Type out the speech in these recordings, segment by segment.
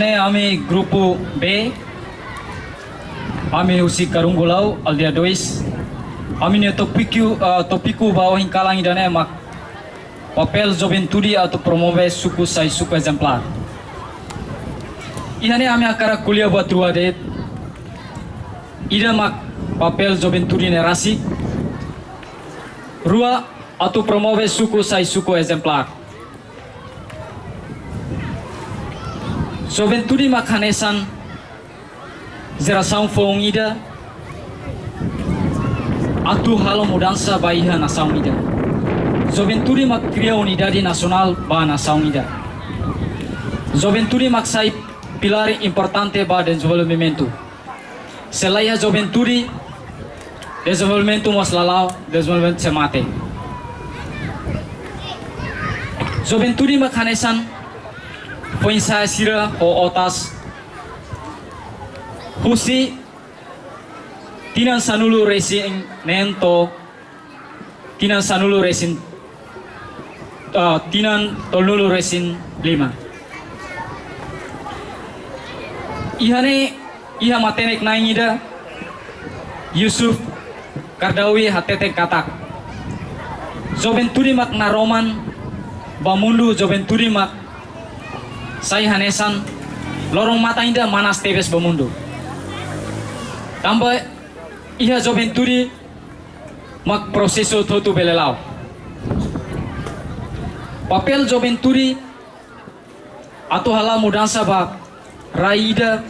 Ihane ami grupo B, ami usi Karunggulau Aldia 2. Ami ne topiku bahwa hingkalang idane mak papel juventude atau promove suku sai suku exemplar. Ihane ami akara kuliah buat ruade ida mak papel juventude ne rasi rua atau promove suku sai suku exemplar. Juventude mak hanesan geração ida atu halo mudança baiha nação ida. Juventude mak cria unidade nacional ba nação ida. Juventude mak sai pilar importante ba desenvolvimento. Selain juventude, desenvolvimento mos lalau, desenvolvimento se mate. Juventude mak hanesan foi sa sira o otas husi tinan sanulu resin nento tinan sanulu resin tinan tolulu resin 5 ihane iha matenek naingida Yusuf Kardawi hatete katak Juventude mak naroman bamundu Juventude mak sai hanesan lorong mata inda manas tebes bamundu tambah iha Juventude mak proseso totu belelau papel Juventude atau hala mudança ba raida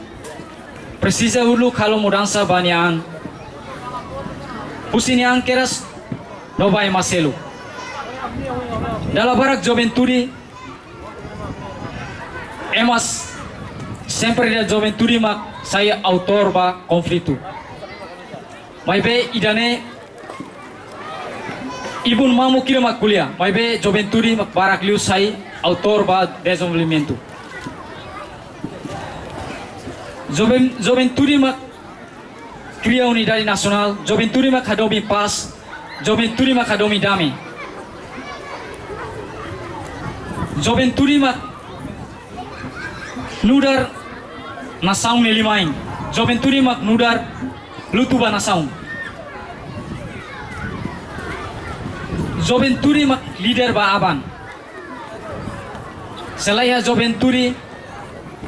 precisa ulu kalau mudança banyan pusinian keras no vai maselu dalam barak Juventude emas sempre da Juventude mak saya autor ba konflitu mai be idane ibun mamu kira mak kuliah mai be Juventude mak barak liu sai autor ba desenvolvimento Juventude mak cria unidade nacional Juventude mak hadomi paz Juventude mak hadomi damai Juventude mak nudar nasaung nelimain Juventude mak nudar lutuba nasaung Juventude mak leader ba aban selaiha Juventude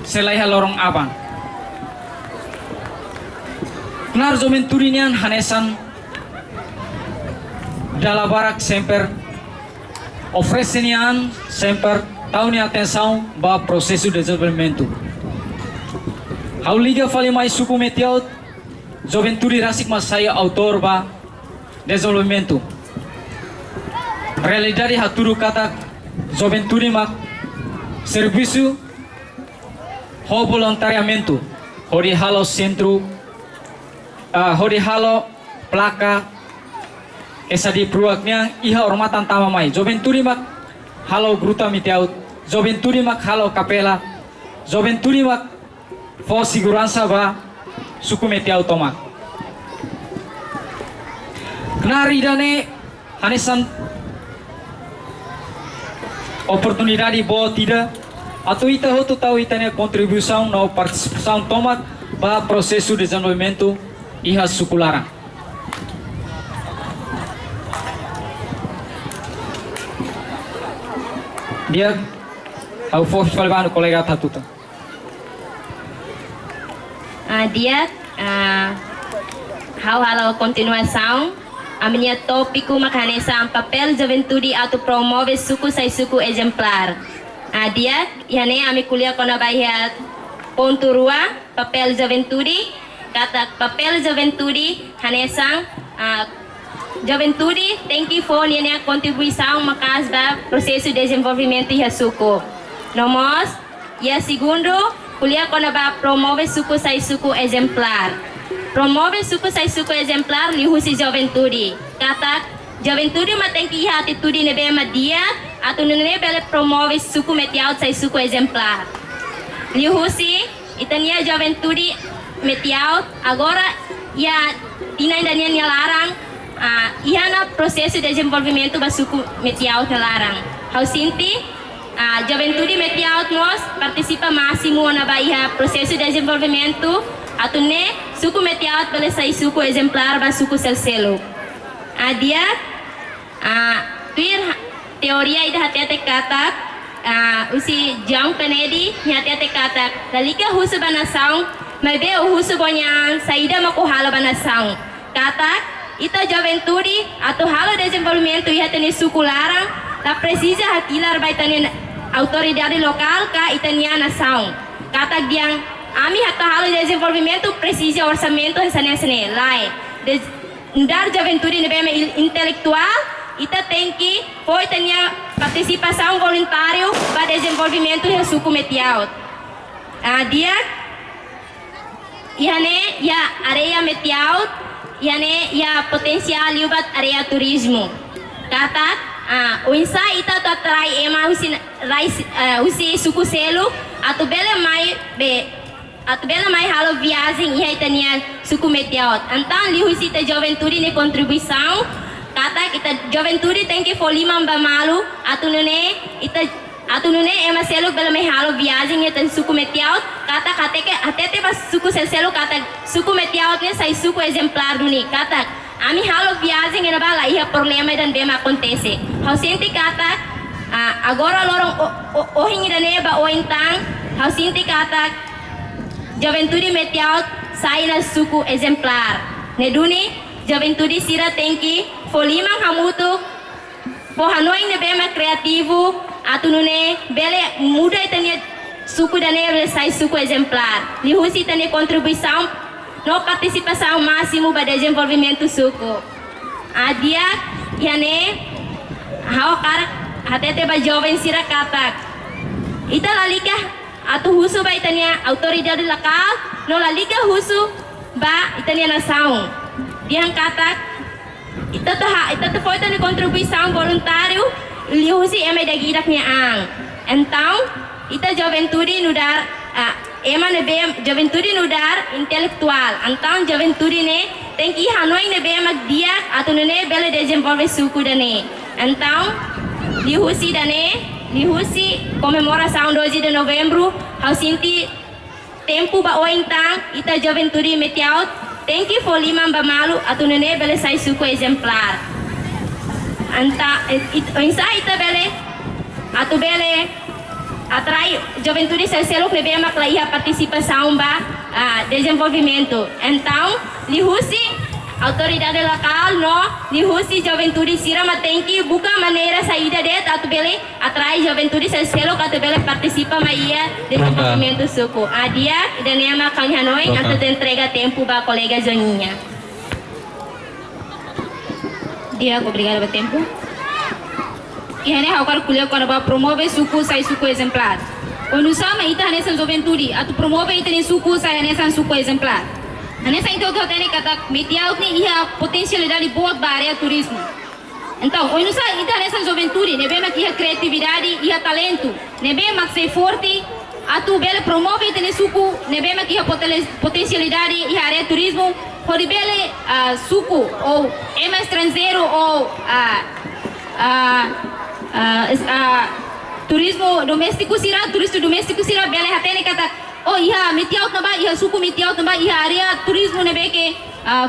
selaiha lorong aban nar Juventude nian hanesan dalabarak semper oferecenian semper tahun atenção ba processo de desenvolvimento. Hau liga fali mais suku metiaut Juventude rasik mas saya autor ba desenvolvimento. Realidade haturu kata Juventude mak serviço ho voluntariamento hori halo centro hori halo plaka esa di pruaknya iha ormatan tama mai Juventude mak halo gruta mitiaut Juventude mak halo kapela Juventude mak fo segurança ba suku metiaut tomak knari dane hanesan oportunidade boa tidak atau ita hotu tahu itanya contribuição na participação tomak ba processo de desenvolvimento iha suku larang dia au fofi falvano colega tatuta dia halo continuação a minha tópico makanesa papel Juventude atau promove suku sai suku exemplar dia yani ami kuliah kona bayat ponto rua papel Juventude kata papel Juventude hanesang Juventude tem que for a contribuição macas da processo de desenvolvimento e suku. Nomos, e a segundo, kuliah kona ba promove suku sai suku exemplar. Promove suku sai suku exemplar lihusi Juventude. Kata Juventude ma tem que atitude nebe ma dia atau nebe promove suku metiaut sai suku exemplar. Lihusi itania Juventude metiaut agora ia tinai danian larang ia na processo de desenvolvimento ba suku metiaut larang. Hau sinti a Juventude Metiaut nós participa máximo na Bahia processo de desenvolvimento atune suku Metiaut bele sai suku exemplar ba suku selo a dia tuir teoria ida hati kata usi John Kennedy hati kata dalika husu banasaung may be husu bonya saída makuhala banasaung kata ita Juventude atau halo desenvolvimento iha teni suku larang la precisa hatilar ba itani autoridade local ka itania nação kata diang ami hatta halo desenvolvimento precisa orçamento sene lai dar Juventude nebe intelectual ita tem que foi tenia participação voluntária para desenvolvimento do suku Metiaut dia ihane ya area Metiaut ihane ya potensial liubat area turismo kata o insa ita to atrai ema usi suku selo atu bela mai halo viagem e itania suku Metiaut então li usi te Juventude ne contribuição kata kita Juventude tem que folimam ba malu atu nune ema selo bela mai halo viagem e suku Metiaut kata atete ba suku selo kata suku Metiaut ne sai suku exemplar duni kata ami halo viagem e bala ia problema dan bema acontece hau senti kata agora lorong ohingi dan eba ointang hau senti kata Juventude Metiaut sai na suku exemplar neduni Juventude sira tenki folimang hamutu po hanoi ne bema kreativo atunune bele muda itania suku dan eba sai suku exemplar lihusi tani contribuição no participação máximo para desenvolvimento suku dia yane hau kar hatete ba jovem sira kata ita lalika atu husu ba itania autoridade local no lalika husu ba itania nação diang kata ita foi tani contribuição voluntário lihusi ema dagidak nia ang então ita Juventude nudar ema nebe Juventude nudar intelektual então Juventude ne tem que hanoi nebe magdia atau ne bela desenvolver suku dane então lihusi comemoração 12 de novembro hau sinti tempo ba ointang ita Juventude Metiaut tem que folimam ba malu atau ne bela sai suku exemplar anta ita bele atau bele atrai Juventude selo que bem maclaia participação ba desenvolvimento então lihusi autoridade local no lihusi Juventude sira tem que buka maneira saída de atu bele atrai Juventude selo que bele participa maia desenvolvimento suku dia dan ama kang hanoi atu entrega tempo ba colega Zoninha dia obrigado ba tempo ihane hawkar kuliah kono ba promove suku sai suku exemplar onu sama ita hanesan Juventude atu promove itene suku sai hanesan suku exemplar hanesan itu tene kata Metiaut ni ia potensialidade boa ba area turismo então onu sa ita hanesan Juventude nebe mak ia criatividade ia talento nebe mak sei forte atu bele promove itene suku nebe mak ia potensialidade ia area turismo pode bele suku ou ema estrangeiro ou turismo doméstico sira bele hatene kata oh iha Metiaut naba iha suku Metiaut naba iha area turismo nebe ke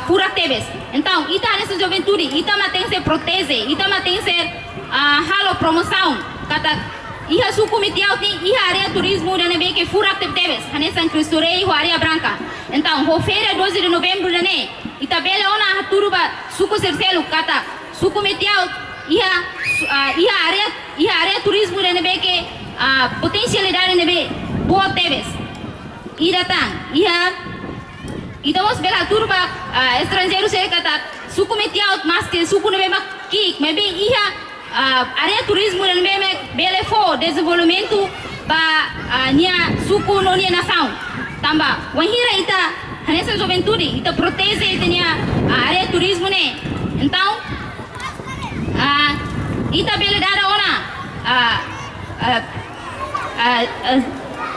furak tebes então ita nessa Juventude ita maten se protege ita maten se halo promoção kata iha suku Metiaut ni iha area turismo nebe ke furak tebes hanesan Cristo Rei ho area branca então ho feira 12 de novembro ne ita bele ona haturuba suku selo kata suku Metiaut iha area turismo nebe ke potensialidade nebe boa tebes ida tang ida was bela turba estrangeiro se kata suku Metiaut mas que suku nebe mak kik maybe iha area turismo nebe bele fo desenvolvimento ba nia suku no nia nação tamba wahira ita hanesan Juventude ita protege itania area turismo ne então ita bele dara ona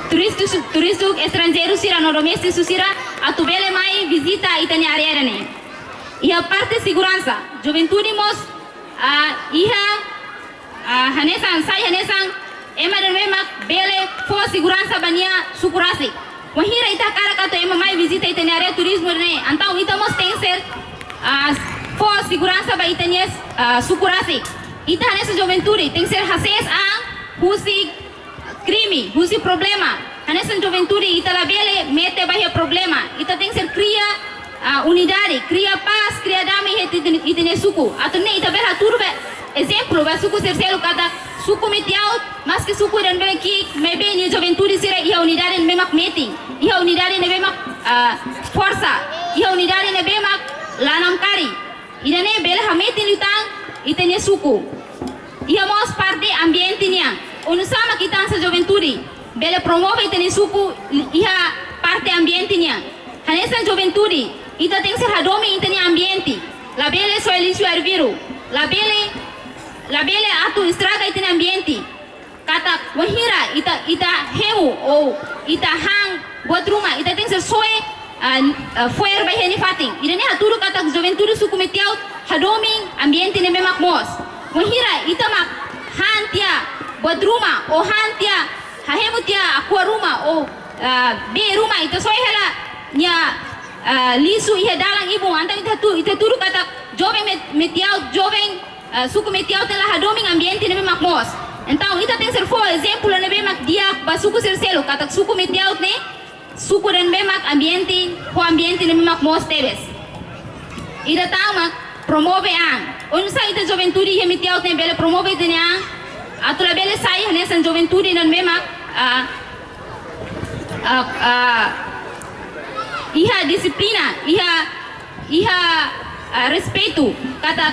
turis estrangeiro sira no doméstico sira atu bele mai visita itania area ne ia parte segurança Juventude mos iha hanesan ema dan memak bele fo segurança bania sukurasi. Wahira ita cara kato ema mai visita ita ni area turismo ne. Antau ita mos tem ser fo segurança ba ita ni sukurasi. Ita nessa juventude tem ser hases ang husi crime, husi problema. Nessa juventude ita la bele mete bahia problema. Ita tem ser cria unidade, cria paz, cria damai ita ni suku. Atau ne ita bela turbe exemplo ba suku ser selo kata suku metiau mas que suku dan bele ki mebe ni juventude sira ia unidade memak meeting. Ia unidade ne memak força. Ia unidade ne memak lanam kari. Ida ne bele ha meeting lutang ita ni suku. Ia mos parte ambiente niya. Unu sama kita sa juventude. Bele promove ita ni suku ia parte ambiente niya. Hanesa juventude ita tem ser hadomi ita ni ambiente. La bele so elisio arviru. La bele atu estraga ita ni ambiente. Kata wahira ita heu o ita hang buat rumah ita tem ser soe foyer by heni fating. Ida ni haturu kata juventude suku metiau hadomi ambiente ni memak mos. Wahira ita mak hantia buat rumah o hantia hahemu tia aqua rumah o be rumah ita soe hela nya lisu ihe dalang ibu anta ita turu kata jovem metiau jovem suku metiau telah hadoming ambiente ni memak mos. Então ita tem ser fo exemplo ne memak dia ba suku ser selo kata suku metiau ne suku dan memak ambiente ho ambiente ni memak mos tebes. Ida tamak promove ang unsa ita juventude ihe metiau ne bele promove tene ang atula bele sai nessa juventude dan memak iha disiplina iha respeito kata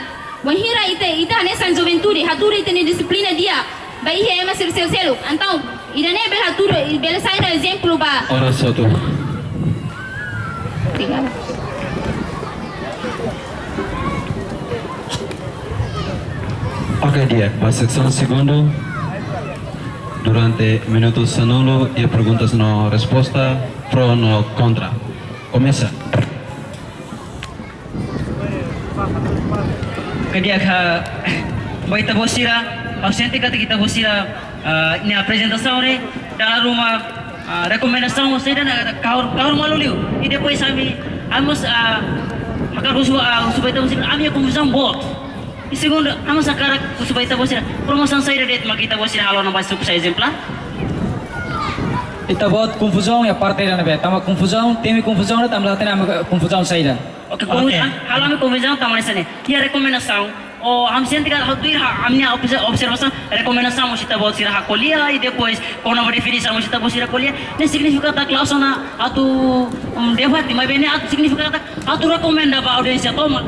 wahira ita nessa juventude haturi ita ni disiplina dia ba iha ema ser selo então ida ne bele haturi bele sai na exemplo ba Ora satu. Oke dia, para secção segundo, durante minutos sanulo e perguntas no resposta, pro no contra. Começa. Kedia ka baita bosira, ausente kata kita bosira ini apresentação ne dalam rumah rekomendasi saya dan kaur malu liu. Ini depois kami amos maka supaya tahu sih kami confusão bot. E segundo, amos akara supaya tahu sih promoção saya det makita bosira halo na basuku sa exemplar. Ita buat confusão ya parte na be. Tama confusão, temi confusão na tamla tena confusão saída. Oke, halo kami confusão taman sana. Ia rekomendasi o hamsian tiga hatuir amnya observação recomendação kita buat sira hakolia e depois quando uma definição kita buat sira kolia ne significa ta klausona atu debate mas bene atu significa ta atu recomenda ba audiência toma.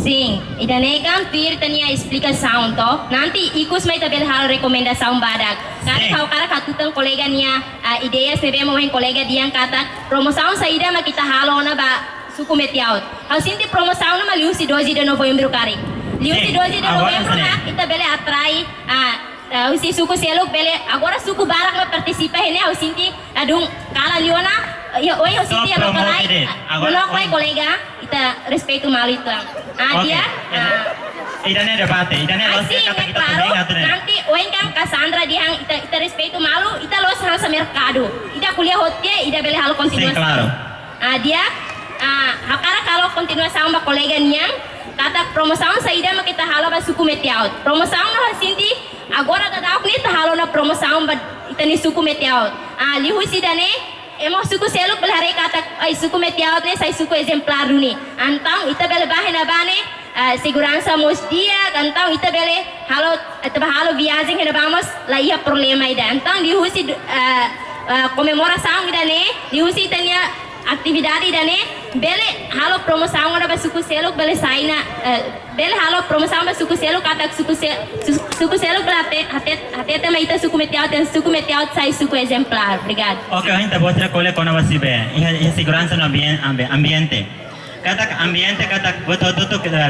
Sim, ida negang tuir tania explicação to. Nanti ikus mai tabel hal rekomendação badak. Kali kau kara katutel kolega nia ideias nebe mo kolega diang kata promoção saída ma kita halo na ba suku metiaut. Hal sinti promoção na liu si 12 de novembro kari. Liu si 12 de novembro na kita bele atrai usi suku seluk bele agora suku barak ma participa hene hal sinti adung kala liona ya oi hal sinti alo kalai. Menok mai kolega kita respeito malu itu. Dia idane debate, idane los kata kita tumenga tu. Nanti oin kan Cassandra dia ita respeito malu, ita los sa mercado. Ita kuliah hotel, ida bele hal continuação. Sim, claro. Dia hakara kalau continuação ba kolega niang kata promoção saída ma kita halo ba suku metiaut. Promoção na sinti agora dadak ni ta halo na promoção ba ita ni suku metiaut. Lihu sidane emo suku seluk belhare kata ai suku metiaut ne sai suku exemplar duni. Antang ita bele bahena bane segurança mos dia então ita bele halo viagem que vamos lá ia problema ida. Então lihu si comemoração ida ne lihu si tanya atividade ida ne bele halo promoção ora ba suku seluk bele saina bele halo promoção ba suku seluk kata suku seluk hate também ita suku metiaut sai suku exemplar. Obrigado. Oke, gente botra kole kona basibe. Iha segurança no ambiente. Kata ambiente kata boto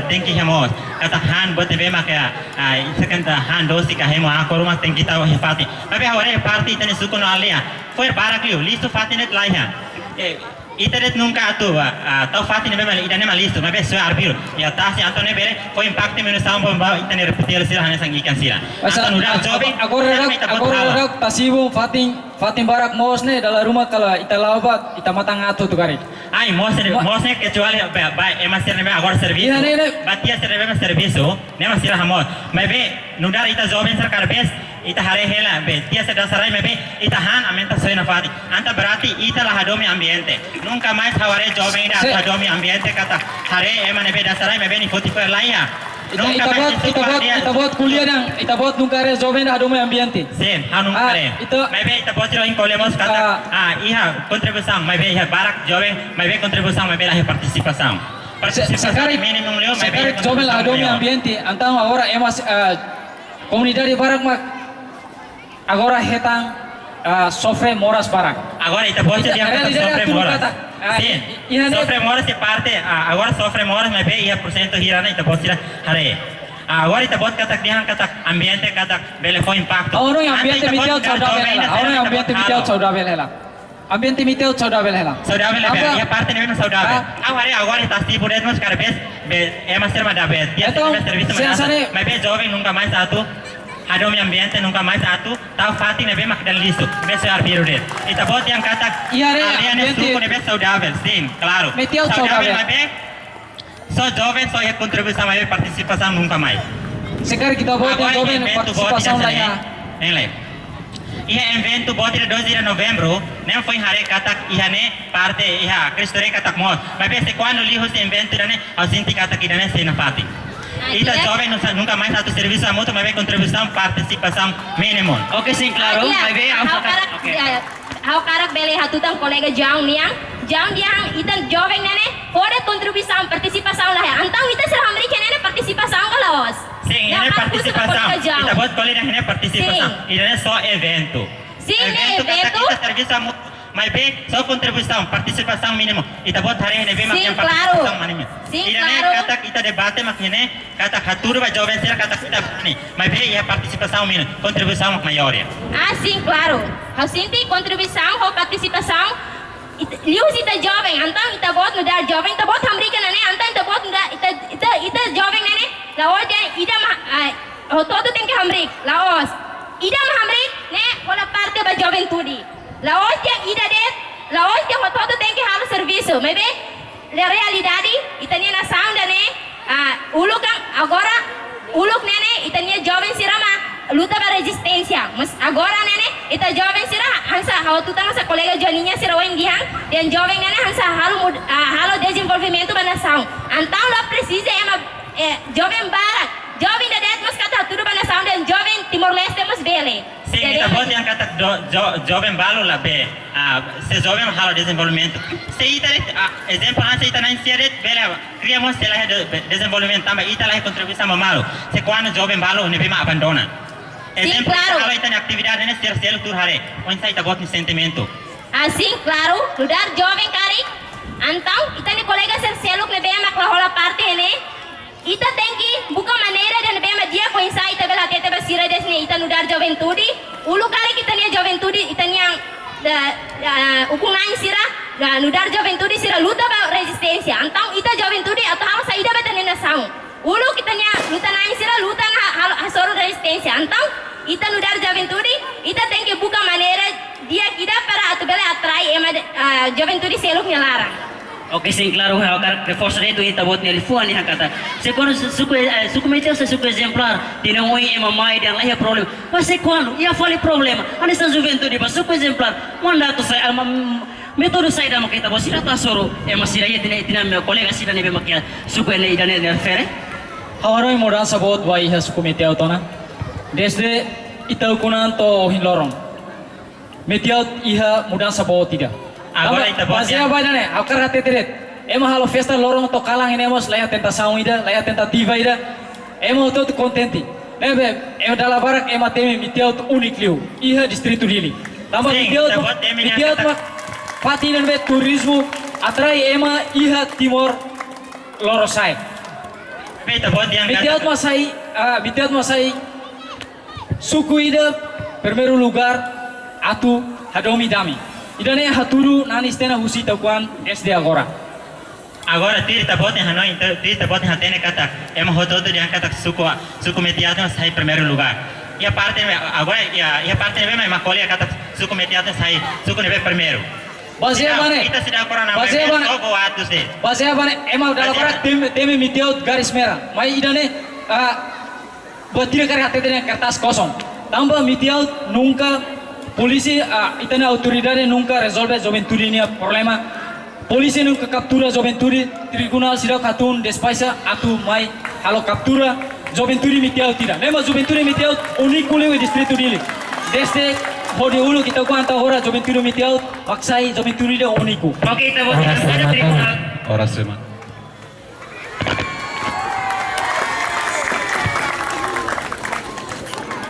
tem que hemos kata han bote be maka second han dosi ka hemo ako rumah tem kita hepati. Tapi hore parti tani suku no alia. Foi barak liu listo fatinet laiha. Itaret nunca atua, tau fati ne bema idane malisto, mabe so arbiro. Ya tasi Antone bere foi impacte menos são bomba itane repetir sila hanes ang ikan sila. Antone udah jobe. Agora pasibo Fatin barak mosne dalam rumah kalau ita laubat ita matang atu tu kari. Ai mosne kecuali ba emasir ne agora serviço. Batia ser bema serviço, ne masira hamot. Mabe nudar ita jobe ser karbes. Ita hare hela be tia se dasarai mebe ita han amenta soina fati anta berarti ita lah hadomi ambiente nunca mais haware jobe ida hadomi ambiente kata hare emane be dasarai mebe ni foti fer laia Ita buat kuliah nang ita buat nunca re jobe ida hadomi ambiente sen hanung kare mebe ita botiro in kolemos kata iha kontribusan mebe iha barak jobe mebe kontribusan mebe lah participação sekarang minimum leo mebe jobe lah hadomi ambiente antang agora emas komunidade barak mak agora hetang sofre moras barak. Agora ita pode dia sofre moras. Sim. Sofre moras e parte agora sofre moras mas be ia porcento hirana ita pode hare. Agora ita pode kata ambiente kata bele foi impacto. Agora o ambiente miteu saudável ela. Agora o ambiente miteu saudável ela. Ambiente miteu saudável ela. Saudável ela. Ia parte nem saudável. Agora está se por esmos carbes be é mais ser madabet. Dia serviço mas be jovem nunca mais atu. Hadomi ambiente nunca mais atu, tau fati nebe mak dan liso, bese arbiro det. Ita bot yang kata aliane suku nebe saudável, sim, claro. Saudável nebe, so jovem so ia contribuição nebe participação nunca mais. Sekarang kita buat yang jovem participação lainnya. Enle. Ia evento bot de 2 de novembro, nem foi hare kata ihane parte iha Cristore kata mot. Mas bese quando li hos evento dane, au sinti kata kidane sena fati. Ita jovem nunca mais satu serviço a muito, mas vai contribuição, participação mínimo. Oke, sim, claro. Mas be Hau karak bele hatutang kolega Jang diang itan jovem nene pode contribuição, participação lah. Antang ita ser hamri nene participação galos. Sim, ini participação. Ita buat kolega ini participação. Ini só evento. Sim, evento. Kita serviço a muito. Mas be só contribuição, participação mínimo. Ita buat hari ini be makin participação mínimo. Ini kata kita debate maknanya kata hatur ba jovem ser kata kita ni. Mas be ia participação mínimo, contribuição maior. Sim, claro. Hau sinti contribuição, hau participação. Lius ita jovem, antang ita buat nudar jovem, ita buat hamri nene, antang ita buat nudar ita jovem nene. Laos ida hau todo tem que hamri. Laos ida hamri ne wala parte ba juventude. Laos yang ida det, laos yang todo tem que halo serviço, maybe la realidade itania na sound ne uluk agora uluk nene itania jovem sirama luta ba resistência, mas agora nene ita jovem sira hansa hau tutang sa kolega Joninha sira wen dihan dan jovem nene hansa halo desenvolvimento ba na sound. Antang la precisa jovem barak, jovem da det mas kata tudo ba na sound dan jovem Timor Leste mas bele. Sim, kita pode yang kata jovem balo lah be, se jovem halo desenvolvimento. Se ita exemplo nasi ita nain siaret bela criamos selah desenvolvimento tambah ita lah contribuição mamalo. Se quando jovem balo ne bema abandona. Exemplo halo ita atividade ne ser selo tur hare, onde ita bot ni sentimento. Assim, claro, ludar jovem kari, antang ita ni kolega ser selo ne bema klahola parte ne. Ita tem que buscar maneira de bema dia com insight bela tete basira desne ita nudar juventude. Ulu kali kita nia juventude ita nia ukungan sira nudar juventude sira luta ba resistência. Antang ita juventude atau hal saida beta nena sang. Ulu kita nia luta nain sira luta na hasoro resistência. Antang ita nudar juventude ita tem que buscar maneira dia kita para atu bela atrai ema juventude seluk nya larang. Oke, sim, claro, eu quero reforçar itu ita buat nele fuan ni kata. Segundo suku meteu se suku exemplar, tinha oi mamai dan lah problema. Mas quando ia fale problema, ane sa juventude ba suku exemplar, manda tu saya metode saya dah makita bos sira tasoro, masih dah tinha meu colega sira nebe makia suku ne ida ne fere. Hawaroi mudança bot vai ha suku meteu tona. Desde ita ukunan to hinlorong. Meteu iha mudança bot tidak. Agora ita bot ya banyak ne, akar hati teret. Ema halo festa lorong to kalang ini emos laya tentação ida, laya tentativa ida. Ema todo contente. Lebe, dalam barak ema teme meteu unik liu. Iha distrito lili. Tambah meteu mak patinan be turismo atrai ema iha Timor Lorosai. Meteu masai suku ida primeiro lugar atu hadomi dami. idane haturu nani stena husi takuan SD agora. Agora tirta bote Hanoi, tirta bote Hatene kata, ema hototo dia kata suku metiado sai primeiro lugar. E a parte agora e a parte mesmo é colia kata suku metiado sai suku nebe primeiro. Basiabane. Kita sudah corona Basiabane. soko atus deh. Basiabane ema dala kora teme mitiaut garis merah. Mai idane batira kare hatene kertas kosong. Tambah mitiaut nunca polisi itane autoridade nunca resolve Joventuri ini problema. Polisi nunca captura Joventuri, tribunal sida katun despaisa atu mai halo captura Joventuri mitiaut tidak. Memang Joventuri mitiaut único lewe distrito dili. Desde hodi ulu kita kuanta hora Joventuri mitiaut maksai Joventuri de único. Oke, kita buat ada tribunal. Ora semana.